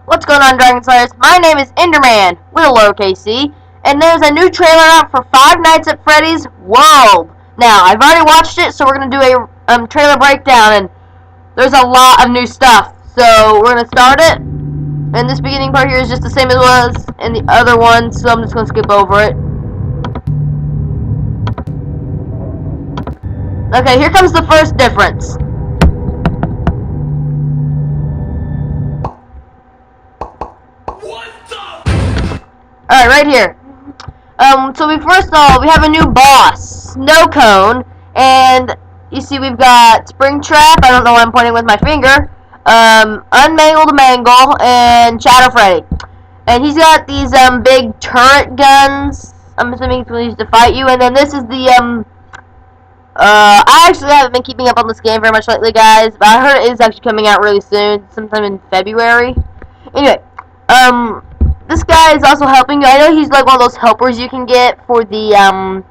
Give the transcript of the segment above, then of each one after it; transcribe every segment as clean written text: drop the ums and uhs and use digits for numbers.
What's going on, Dragon Slayers? My name is Enderman, with a lowercase c, and there's a new trailer out for Five Nights at Freddy's World. Now, I've already watched it, so we're going to do a trailer breakdown, and there's a lot of new stuff. So, we're going to start it, and this beginning part here is just the same as it was in the other one, so I'm just going to skip over it. Okay, here comes the first difference. Alright, right here. So we have a new boss, Snow Cone, and you see we've got Springtrap, I don't know why I'm pointing with my finger, Unmangled Mangle, and Shadow Freddy. And he's got these big turret guns, I'm assuming he's going to use to fight you, and then this is the, I actually haven't been keeping up on this game very much lately, guys, but I heard it is actually coming out really soon, sometime in February. Anyway, this guy is also helping you. I know he's like one of those helpers you can get for the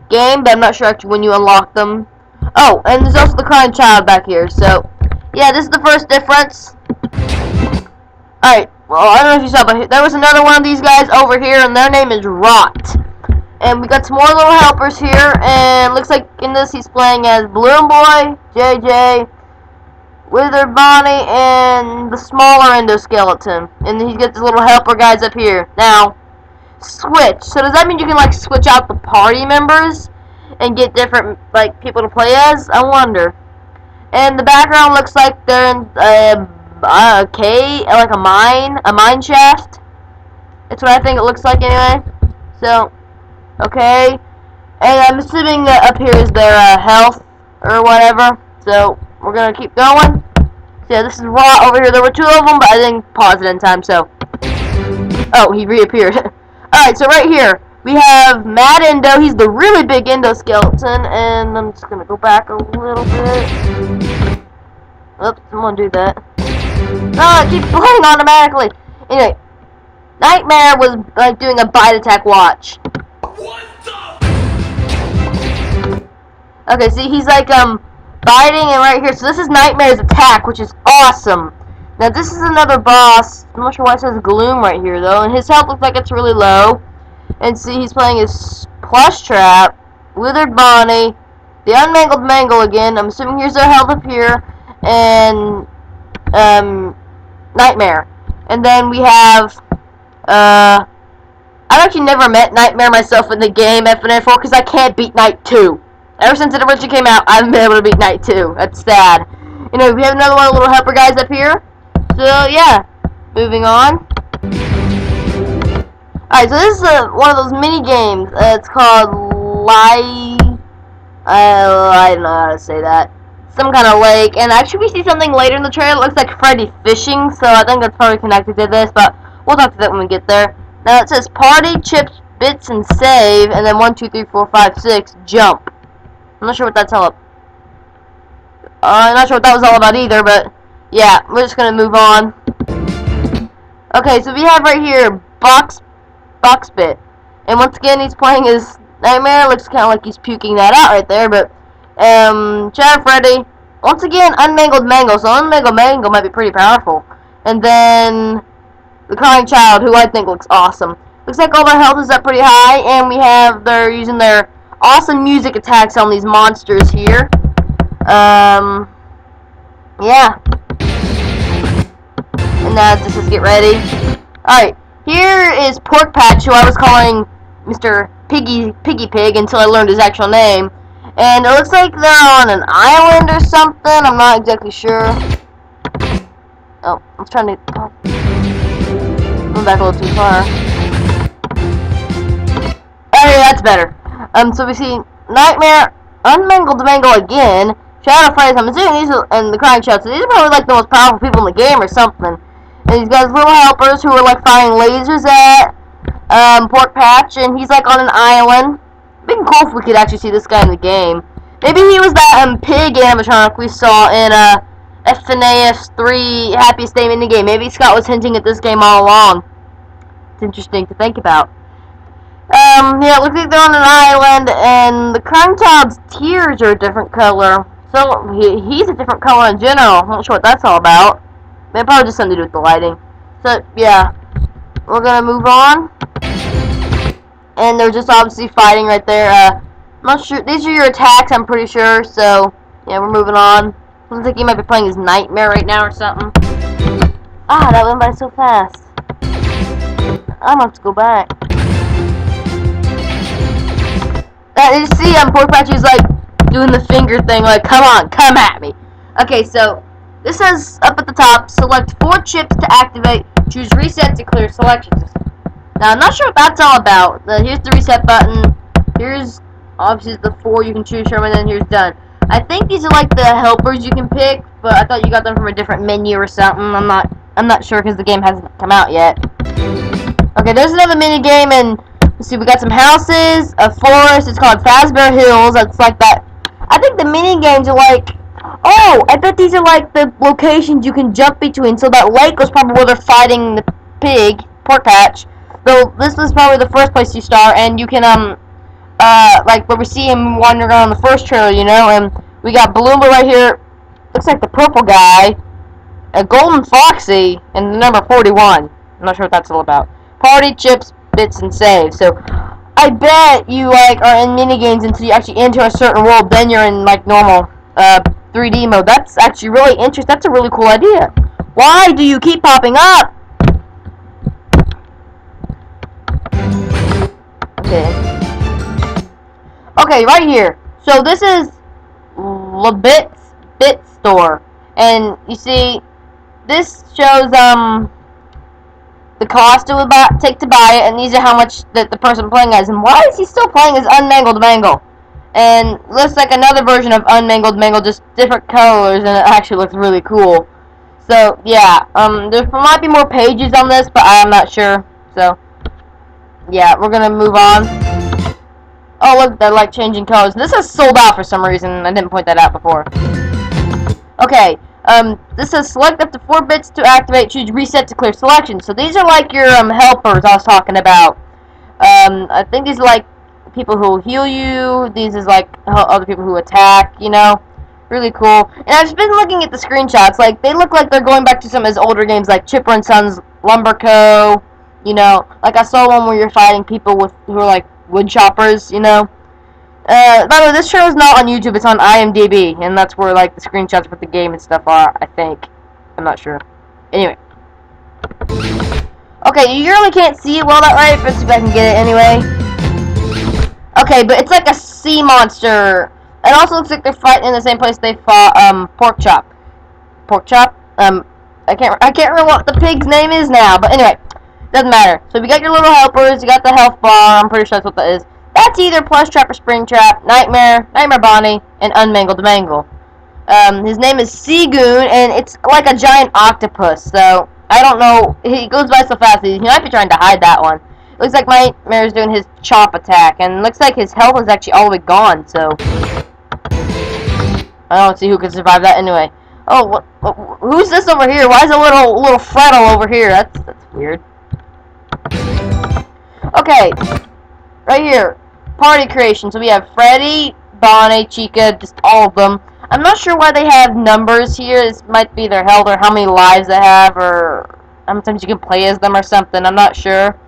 game, but I'm not sure actually when you unlock them. Oh, and there's also the crying child back here. So, yeah, this is the first difference. Alright, well, I don't know if you saw, but there was another one of these guys over here, and their name is Rot. And we got some more little helpers here, and looks like in this he's playing as Balloon Boy, JJ, Withered Bonnie, and the smaller endoskeleton. And then he's got these little helper guys up here. Now, switch. So does that mean you can, like, switch out the party members and get different, like, people to play as? I wonder. And the background looks like they're in a cave, like a mine shaft. That's what I think it looks like anyway. So, okay. And I'm assuming that up here is their health or whatever. So, we're going to keep going. So yeah, this is Raw over here. There were two of them, but I didn't pause it in time, so. Oh, he reappeared. Alright, so right here, we have Mad Endo. He's the really big endoskeleton, and I'm just going to go back a little bit. Oops, I'm going to do that. Oh, it keeps playing automatically. Anyway, Nightmare was like doing a bite attack watch. What the? Okay, see, he's like, biting, and right here, so this is Nightmare's attack, which is awesome. Now this is another boss. I'm not sure why it says Gloom right here though, and his health looks like it's really low. And see, he's playing his Plush Trap, Withered Bonnie, the Unmangled Mangle again. I'm assuming here's their health up here, and Nightmare. And then we have I've actually never met Nightmare myself in the game FNAF World because I can't beat Night 2. Ever since it originally came out, I haven't been able to beat Night 2. That's sad. You know, we have another one of the little helper guys up here. So, yeah. Moving on. Alright, so this is one of those mini games. It's called I don't know how to say that. Some kind of lake. And actually, we see something later in the trailer. It looks like Freddy fishing. So, I think that's probably connected to this. But we'll talk to that when we get there. Now, it says Party, Chips, Bits, and Save. And then 1, 2, 3, 4, 5, 6. Jump. I'm not sure what that's all about. I'm not sure what that was all about either, but yeah, we're just gonna move on. Okay, so we have right here Box Bit, and once again he's playing his Nightmare. Looks kind of like he's puking that out right there, but Shadow Freddy. Once again, Unmangled Mangle. So Unmangled Mangle might be pretty powerful. And then the Crying Child, who I think looks awesome. Looks like all their health is up pretty high, and they're using their awesome music attacks on these monsters here. Yeah. And now just get ready. Alright, here is Pork Patch, who I was calling Mr. Piggy Pig until I learned his actual name. And it looks like they're on an island or something. I'm not exactly sure. Oh, I was trying to... Oh. I'm back a little too far. Oh, yeah, that's better. So we see Nightmare, Unmangled Mangle again, Shadow Freddy, I'm assuming these are, and the Crying Child, so these are probably like the most powerful people in the game or something. And he's got his little helpers who are like firing lasers at Pork Patch, and he's like on an island. It'd be cool if we could actually see this guy in the game. Maybe he was that pig animatronic we saw in FNAF 3 Happiest Day in the Game. Maybe Scott was hinting at this game all along. It's interesting to think about. Yeah, it looks like they're on an island, and the Crying Child's tears are a different color. So, he's a different color in general. I'm not sure what that's all about. Maybe probably just something to do with the lighting. So, yeah. We're gonna move on. And they're just obviously fighting right there. I'm not sure. These are your attacks, I'm pretty sure. So, yeah, we're moving on. Looks like he might be playing his Nightmare right now or something. Ah, that went by so fast. I'm gonna have to go back. You see, Pork Patchy's like doing the finger thing, like, come on, come at me. Okay, so this says up at the top, select 4 chips to activate. Choose reset to clear selections. Now, I'm not sure what that's all about. Here's the reset button. Here's obviously the 4 you can choose from, and then here's done. I think these are like the helpers you can pick, but I thought you got them from a different menu or something. I'm not sure because the game hasn't come out yet. Okay, there's another mini game, and let's see, we got some houses, a forest. It's called Fazbear Hills. It's like that. I think the mini games are like. Oh, I bet these are like the locations you can jump between. So that lake was probably where they're fighting the pig, Pork Patch. Though this was probably the first place you start, and you can like where we see him wandering around in the first trailer, you know. And we got Balloomba right here. Looks like the purple guy, a Golden Foxy, and the number 41. I'm not sure what that's all about. Party, chips, bits, and save. So I bet you like are in mini games until you actually enter a certain world. Then you're in like normal 3D mode. That's actually really interesting. That's a really cool idea. Why do you keep popping up? Okay, right here. So this is Labit's Bit Store, and you see, this shows the cost it would take to buy it, and these are how much that the person playing as. And why is he still playing as Unmangled Mangle? And looks like another version of Unmangled Mangle, just different colors, and it actually looks really cool. So yeah, there might be more pages on this, but I'm not sure. So yeah, we're gonna move on. Oh look, they're like changing colors. This is sold out for some reason. I didn't point that out before. Okay, this says select up to 4 bits to activate. Choose reset to clear selection. So these are like your helpers I was talking about. I think these are like people who heal you. These is like other people who attack. You know, really cool. And I've just been looking at the screenshots. Like they look like they're going back to some of his older games, like Chipper and Sons Lumber Co. You know, like I saw one where you're fighting people who are like wood choppers. You know. By the way, this show is not on YouTube, it's on IMDb, and that's where, like, the screenshots with the game and stuff are, I think. I'm not sure. Anyway. Okay, you really can't see it well that way, but see if I can get it anyway. Okay, but it's like a sea monster. It also looks like they're fighting in the same place they fought, Pork Chop. Pork Chop? I can't remember what the pig's name is now, but anyway. Doesn't matter. So we got your little helpers, you got the health bar, I'm pretty sure that's what that is. That's either Plush Trap or Spring Trap, Nightmare Bonnie, and Unmangled Mangle. His name is Seagoon, and it's like a giant octopus, so I don't know. He goes by so fast, he might be trying to hide that one. Looks like Nightmare's doing his chop attack, and looks like his health is actually all the way gone, so I don't see who can survive that anyway. Oh, who's this over here? Why is a little Freddle over here? That's weird. Okay, right here. Party creation. So we have Freddy, Bonnie, Chica, just all of them. I'm not sure why they have numbers here. This might be their health or how many lives they have, or how many times you can play as them or something. I'm not sure.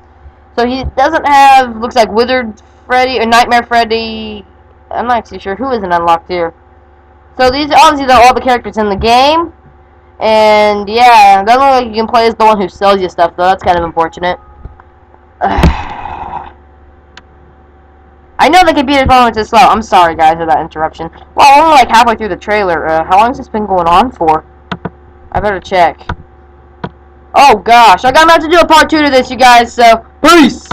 So he doesn't have, looks like Withered Freddy or Nightmare Freddy. I'm not actually sure who isn't unlocked here. So these obviously are all the characters in the game. And yeah, it doesn't look like you can play as the one who sells you stuff though. That's kind of unfortunate. I know the computer's going too slow. I'm sorry, guys, for that interruption. Well, I'm only like halfway through the trailer. How long has this been going on for? I better check. Oh, gosh. I'm about to do a part 2 to this, you guys, so peace!